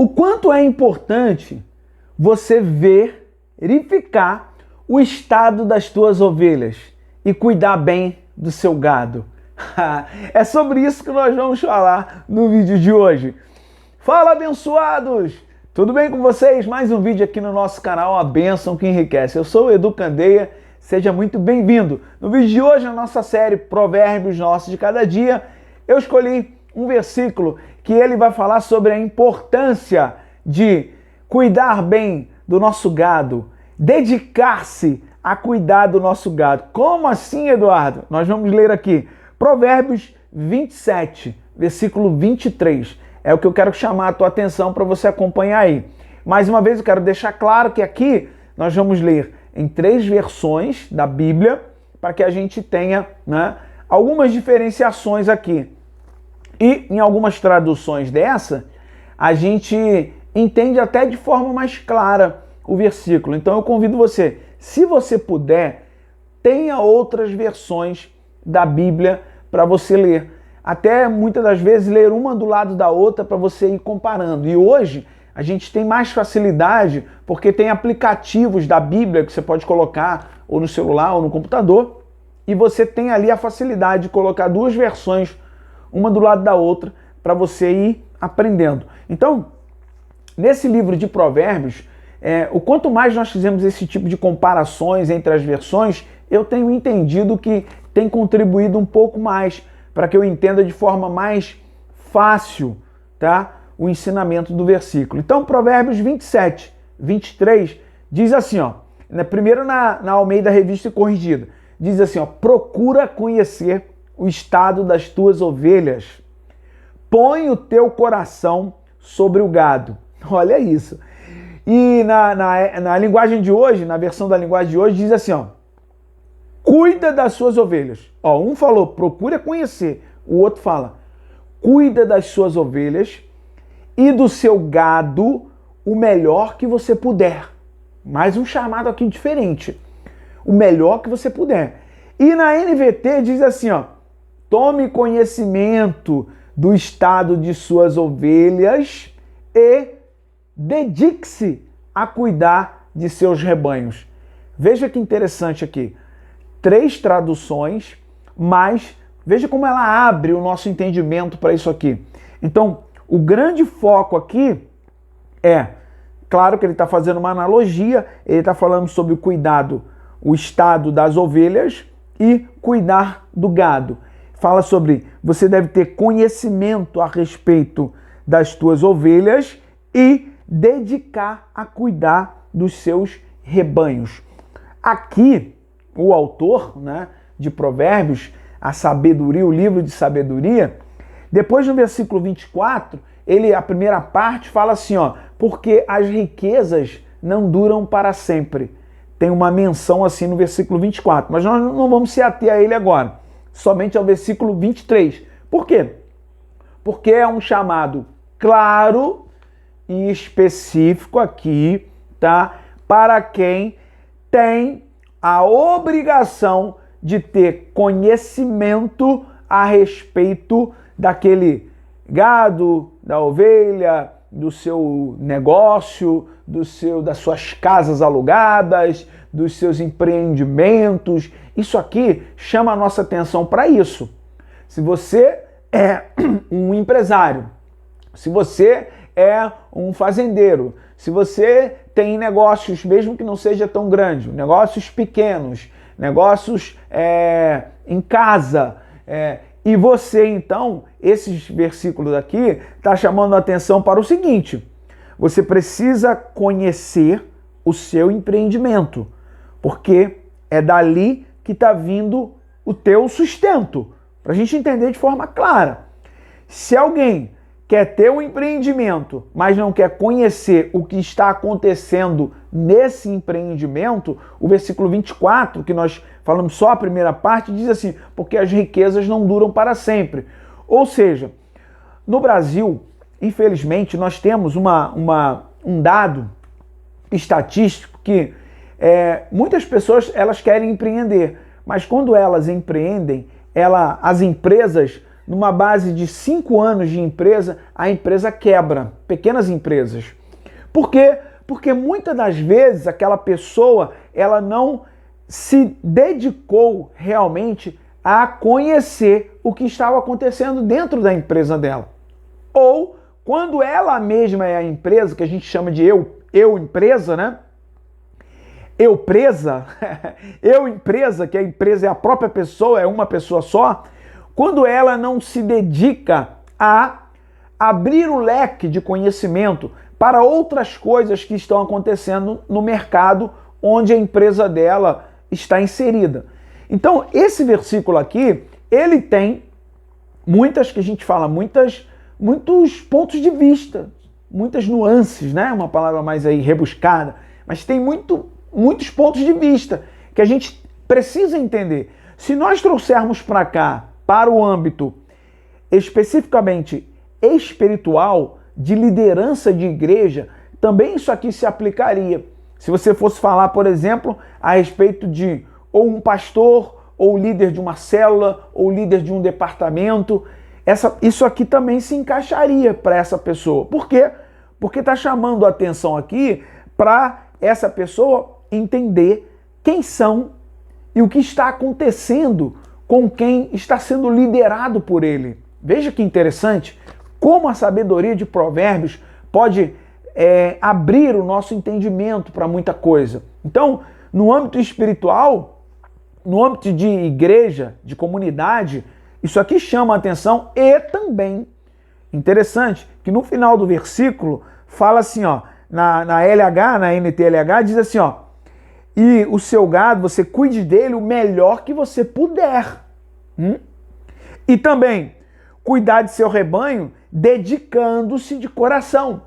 O quanto é importante você verificar o estado das tuas ovelhas e cuidar bem do seu gado. É sobre isso que nós vamos falar no vídeo de hoje. Fala, abençoados! Tudo bem com vocês? Mais um vídeo aqui no nosso canal, A Bênção que Enriquece. Eu sou o Edu Candeia, seja muito bem-vindo. No vídeo de hoje, na nossa série Provérbios Nossos de Cada Dia, eu escolhi um versículo que ele vai falar sobre a importância de cuidar bem do nosso gado, dedicar-se a cuidar do nosso gado. Como assim, Eduardo? Nós vamos ler aqui Provérbios 27, versículo 23. É o que eu quero chamar a tua atenção para você acompanhar aí. Mais uma vez eu quero deixar claro que aqui nós vamos ler em 3 versões da Bíblia para que a gente tenha, algumas diferenciações aqui. E em algumas traduções dessa, a gente entende até de forma mais clara o versículo. Então eu convido você, se você puder, tenha outras versões da Bíblia para você ler. Até muitas das vezes ler uma do lado da outra para você ir comparando. E hoje a gente tem mais facilidade porque tem aplicativos da Bíblia que você pode colocar ou no celular ou no computador e você tem ali a facilidade de colocar 2 versões, uma do lado da outra, para você ir aprendendo. Então, nesse livro de Provérbios, o quanto mais nós fizemos esse tipo de comparações entre as versões, eu tenho entendido que tem contribuído um pouco mais para que eu entenda de forma mais fácil, tá, o ensinamento do versículo. Então, Provérbios 27, 23, diz assim, primeiro na Almeida Revista e Corrigida, diz assim, procura conhecer o estado das tuas ovelhas, põe o teu coração sobre o gado. Olha isso. E na linguagem de hoje, na versão da linguagem de hoje, diz assim, cuida das suas ovelhas. Um falou, procura conhecer. O outro fala, cuida das suas ovelhas e do seu gado o melhor que você puder. Mais um chamado aqui diferente. O melhor que você puder. E na NVT diz assim, tome conhecimento do estado de suas ovelhas e dedique-se a cuidar de seus rebanhos. Veja que interessante aqui. 3 traduções, mas veja como ela abre o nosso entendimento para isso aqui. Então, o grande foco aqui claro que ele está fazendo uma analogia, ele está falando sobre o cuidado, o estado das ovelhas e cuidar do gado. Fala sobre, você deve ter conhecimento a respeito das tuas ovelhas e dedicar a cuidar dos seus rebanhos. Aqui, o autor, de Provérbios, a sabedoria, o livro de sabedoria, depois no versículo 24, a primeira parte fala assim, porque as riquezas não duram para sempre. Tem uma menção assim no versículo 24, mas nós não vamos se ater a ele agora, somente ao versículo 23. Por quê? Porque é um chamado claro e específico aqui, tá? Para quem tem a obrigação de ter conhecimento a respeito daquele gado, da ovelha, do seu negócio, das suas casas alugadas, dos seus empreendimentos. Isso aqui chama a nossa atenção para isso. Se você é um empresário, se você é um fazendeiro, se você tem negócios, mesmo que não seja tão grande, negócios pequenos, negócios em casa, e você então, esses versículos aqui, está chamando a atenção para o seguinte: você precisa conhecer o seu empreendimento, porque é dali que está vindo o teu sustento, para a gente entender de forma clara. Se alguém quer ter um empreendimento, mas não quer conhecer o que está acontecendo nesse empreendimento, o versículo 24, que nós falamos só a primeira parte, diz assim, porque as riquezas não duram para sempre. Ou seja, no Brasil, infelizmente, nós temos um dado estatístico que muitas pessoas elas querem empreender, mas quando elas empreendem, as empresas numa base de 5 anos de empresa, a empresa quebra, pequenas empresas. Por quê? Porque muitas das vezes aquela pessoa, ela não se dedicou realmente a conhecer o que estava acontecendo dentro da empresa dela. Ou quando ela mesma é a empresa, que a gente chama de eu empresa, né? Eu presa, eu empresa, que a empresa é a própria pessoa, é uma pessoa só, quando ela não se dedica a abrir o leque de conhecimento para outras coisas que estão acontecendo no mercado onde a empresa dela está inserida. Então, esse versículo aqui, ele tem muitas, que a gente fala, muitos pontos de vista, muitas nuances, né? Uma palavra mais aí rebuscada, mas tem muitos pontos de vista que a gente precisa entender. Se nós trouxermos para cá, para o âmbito especificamente espiritual, de liderança de igreja, também isso aqui se aplicaria. Se você fosse falar, por exemplo, a respeito de ou um pastor, ou líder de uma célula, ou líder de um departamento, isso aqui também se encaixaria para essa pessoa. Por quê? Porque está chamando a atenção aqui para essa pessoa entender quem são e o que está acontecendo com quem está sendo liderado por ele. Veja que interessante como a sabedoria de Provérbios pode abrir o nosso entendimento para muita coisa. Então, no âmbito espiritual, no âmbito de igreja, de comunidade, isso aqui chama a atenção e também, interessante, que no final do versículo fala assim, ó, na LH, na NTLH, diz assim, ó, e o seu gado, você cuide dele o melhor que você puder. E também, cuidar de seu rebanho dedicando-se de coração.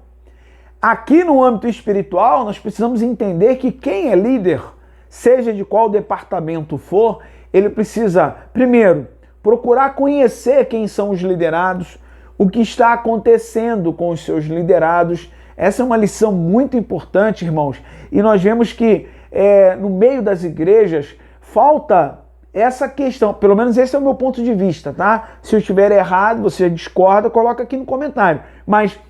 Aqui no âmbito espiritual, nós precisamos entender que quem é líder, seja de qual departamento for, ele precisa, primeiro, procurar conhecer quem são os liderados, o que está acontecendo com os seus liderados. Essa é uma lição muito importante, irmãos. E nós vemos que no meio das igrejas falta essa questão, pelo menos esse é o meu ponto de vista, tá? Se eu estiver errado, você discorda, coloca aqui no comentário. Mas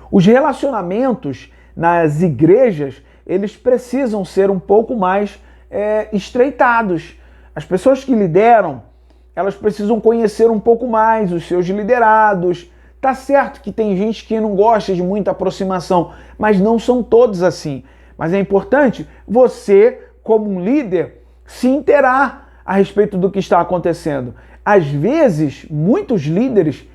os relacionamentos nas igrejas, eles precisam ser um pouco mais estreitados. As pessoas que lideram, elas precisam conhecer um pouco mais os seus liderados. Tá certo que tem gente que não gosta de muita aproximação, mas não são todos assim. Mas é importante você, como um líder, se inteirar a respeito do que está acontecendo. Às vezes, muitos líderes,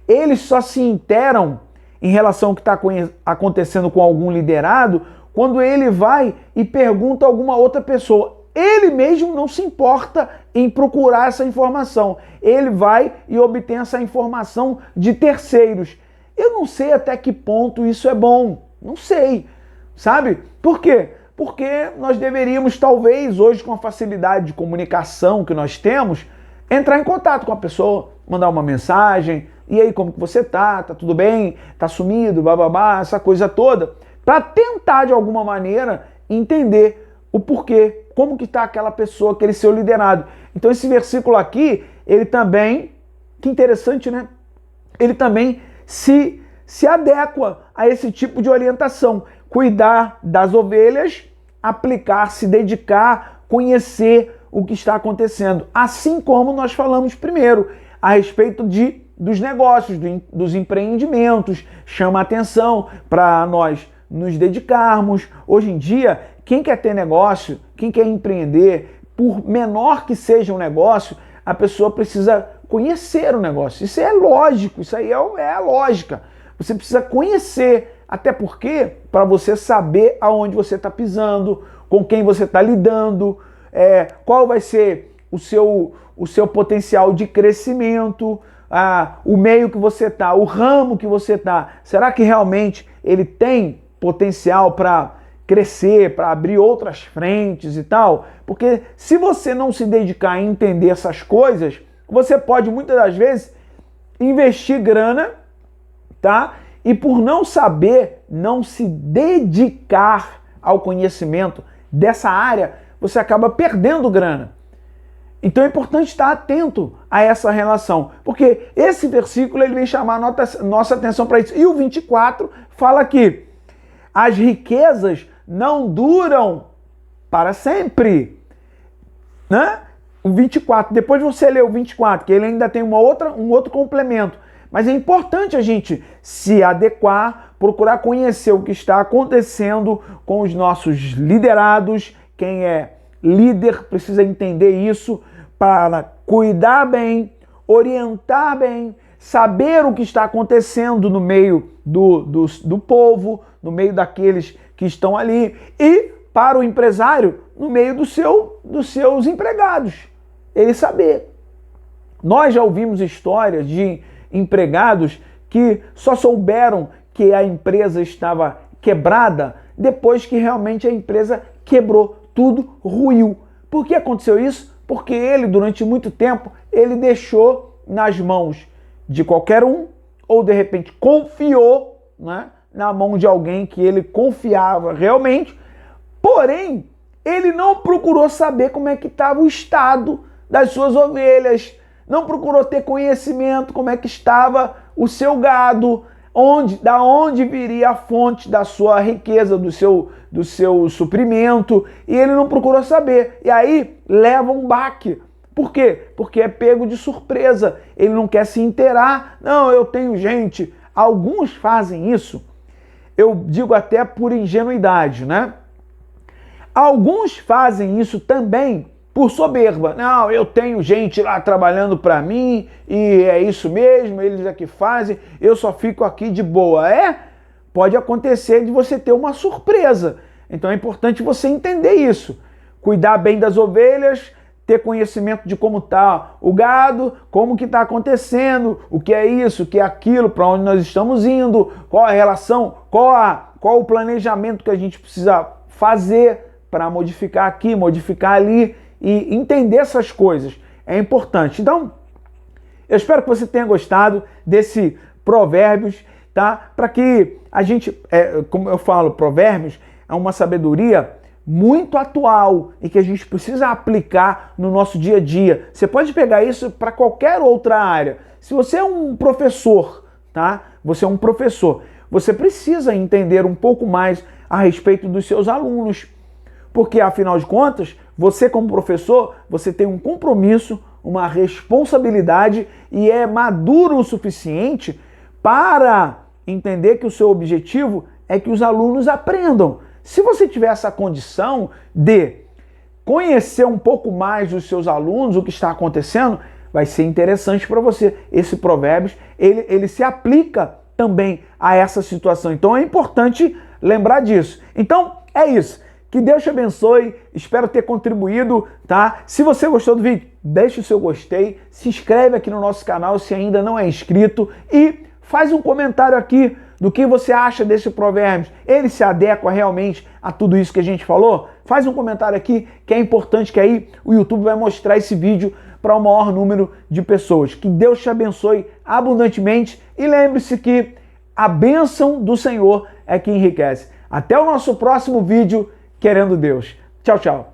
eles só se inteiram em relação ao que está acontecendo com algum liderado quando ele vai e pergunta a alguma outra pessoa. Ele mesmo não se importa em procurar essa informação. Ele vai e obtém essa informação de terceiros. Eu não sei até que ponto isso é bom. Não sei. Sabe? Por quê? Porque nós deveríamos, talvez, hoje, com a facilidade de comunicação que nós temos, entrar em contato com a pessoa, mandar uma mensagem, e aí, como que você tá? Tá tudo bem? Tá sumido? Bababá, essa coisa toda, para tentar, de alguma maneira, entender o porquê, como que tá aquela pessoa, aquele seu liderado. Então, esse versículo aqui, ele também, que interessante, né? Ele também se adequa a esse tipo de orientação. Cuidar das ovelhas, aplicar, se dedicar, conhecer o que está acontecendo. Assim como nós falamos primeiro, a respeito dos negócios, dos empreendimentos. Chama a atenção para nós nos dedicarmos. Hoje em dia, quem quer ter negócio, quem quer empreender, por menor que seja um negócio, a pessoa precisa conhecer o negócio. Isso é lógico, isso aí é a lógica. Você precisa conhecer. Até porque, para você saber aonde você está pisando, com quem você está lidando, qual vai ser o seu potencial de crescimento, o meio que você está, o ramo que você está. Será que realmente ele tem potencial para crescer, para abrir outras frentes e tal? Porque se você não se dedicar a entender essas coisas, você pode muitas das vezes investir grana, tá? E por não saber, não se dedicar ao conhecimento dessa área, você acaba perdendo grana. Então é importante estar atento a essa relação, porque esse versículo ele vem chamar nossa atenção para isso. E o 24 fala que as riquezas não duram para sempre, né? O 24, depois você lê o 24, que ele ainda tem um outro complemento. Mas é importante a gente se adequar, procurar conhecer o que está acontecendo com os nossos liderados. Quem é líder precisa entender isso para cuidar bem, orientar bem, saber o que está acontecendo no meio do povo, no meio daqueles que estão ali, e para o empresário, no meio dos seus empregados, ele saber. Nós já ouvimos histórias de empregados que só souberam que a empresa estava quebrada depois que realmente a empresa quebrou, tudo ruiu. Por que aconteceu isso? Porque ele, durante muito tempo, ele deixou nas mãos de qualquer um, ou de repente confiou, né, na mão de alguém que ele confiava realmente, porém, ele não procurou saber como é que estava o estado das suas ovelhas, não procurou ter conhecimento como é que estava o seu gado, da onde viria a fonte da sua riqueza, do seu suprimento, e ele não procurou saber. E aí leva um baque. Por quê? Porque é pego de surpresa. Ele não quer se inteirar. Não, eu tenho gente. Alguns fazem isso, eu digo até por ingenuidade, né? Alguns fazem isso também por soberba. Não, eu tenho gente lá trabalhando para mim e é isso mesmo, eles é que fazem, eu só fico aqui de boa. Pode acontecer de você ter uma surpresa. Então é importante você entender isso. Cuidar bem das ovelhas, ter conhecimento de como está o gado, como que está acontecendo, o que é isso, o que é aquilo, para onde nós estamos indo, qual a relação, qual o planejamento que a gente precisa fazer para modificar aqui, modificar ali, e entender essas coisas é importante. Então, eu espero que você tenha gostado desse Provérbios, tá? Para que a gente, como eu falo, Provérbios é uma sabedoria muito atual e que a gente precisa aplicar no nosso dia a dia. Você pode pegar isso para qualquer outra área. Se você é um professor, tá? Você é um professor, você precisa entender um pouco mais a respeito dos seus alunos. Porque, afinal de contas, você como professor, você tem um compromisso, uma responsabilidade e é maduro o suficiente para entender que o seu objetivo é que os alunos aprendam. Se você tiver essa condição de conhecer um pouco mais dos seus alunos, o que está acontecendo, vai ser interessante para você. Esse Provérbios, ele se aplica também a essa situação. Então é importante lembrar disso. Então, é isso. Que Deus te abençoe, espero ter contribuído, tá? Se você gostou do vídeo, deixe o seu gostei, se inscreve aqui no nosso canal se ainda não é inscrito e faz um comentário aqui do que você acha desse Provérbios. Ele se adequa realmente a tudo isso que a gente falou? Faz um comentário aqui que é importante, que aí o YouTube vai mostrar esse vídeo para o maior número de pessoas. Que Deus te abençoe abundantemente e lembre-se que a bênção do Senhor é que enriquece. Até o nosso próximo vídeo, querendo Deus. Tchau, tchau.